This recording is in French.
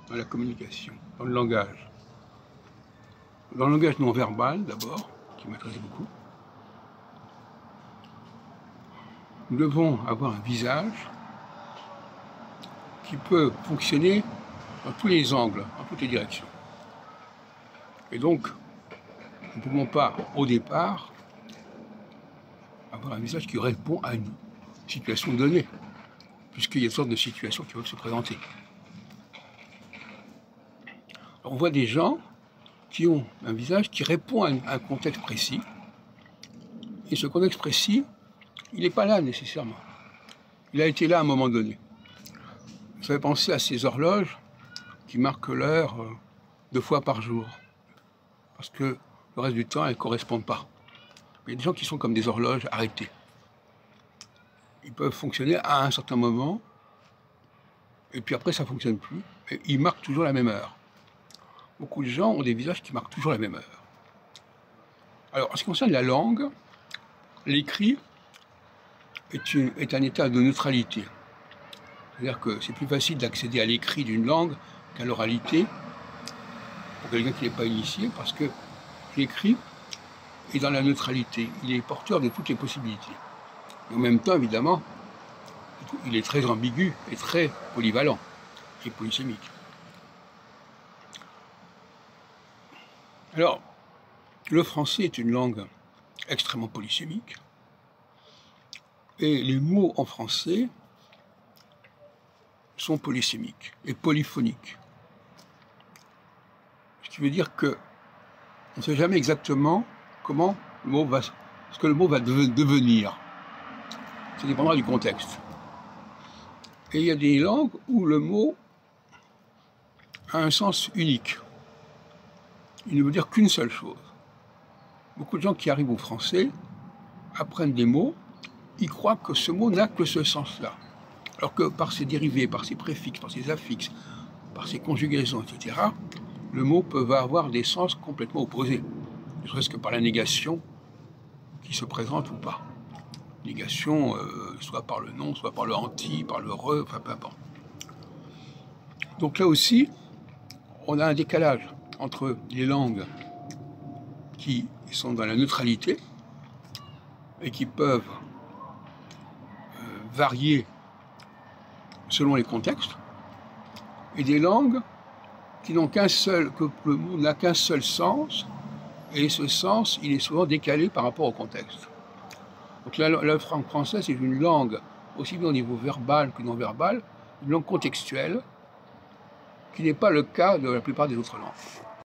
dans la communication, dans le langage. Dans le langage non verbal, d'abord, qui m'intéresse beaucoup, nous devons avoir un visage qui peut fonctionner dans tous les angles, dans toutes les directions. Et donc, nous ne pouvons pas, au départ, avoir un visage qui répond à une situation donnée, puisqu'il y a toutes sortes de situations qui peuvent se présenter. On voit des gens qui ont un visage qui répond à un contexte précis, et ce contexte précis, il n'est pas là nécessairement. Il a été là à un moment donné. Ça fait penser à ces horloges qui marquent l'heure 2 fois par jour, parce que le reste du temps, elles ne correspondent pas. Il y a des gens qui sont comme des horloges arrêtées. Ils peuvent fonctionner à un certain moment, et puis après ça ne fonctionne plus, et ils marquent toujours la même heure. Beaucoup de gens ont des visages qui marquent toujours la même heure. Alors, en ce qui concerne la langue, l'écrit est un état de neutralité. C'est-à-dire que c'est plus facile d'accéder à l'écrit d'une langue qu'à l'oralité, pour quelqu'un qui n'est pas initié, parce que l'écrit est dans la neutralité. Il est porteur de toutes les possibilités. Et en même temps, évidemment, il est très ambigu et très polyvalent et polysémique. Alors, le français est une langue extrêmement polysémique, et les mots en français sont polysémiques et polyphoniques. Ce qui veut dire qu'on ne sait jamais exactement comment ce que le mot va devenir. Ça dépendra du contexte. Et il y a des langues où le mot a un sens unique. Il ne veut dire qu'une seule chose. Beaucoup de gens qui arrivent au français apprennent des mots, ils croient que ce mot n'a que ce sens-là. Alors que par ses dérivés, par ses préfixes, par ses affixes, par ses conjugaisons, etc., le mot peut avoir des sens complètement opposés. Ne serait-ce que par la négation qui se présente ou pas. Négation, soit par le non, soit par le anti, par le re, enfin peu importe. Donc là aussi, on a un décalage entre les langues qui sont dans la neutralité et qui peuvent varier selon les contextes, et des langues qui n'ont qu'un seul, que le mot n'a qu'un seul sens, et ce sens, il est souvent décalé par rapport au contexte. Donc la langue française est une langue, aussi bien au niveau verbal que non verbal, une langue contextuelle, qui n'est pas le cas de la plupart des autres langues.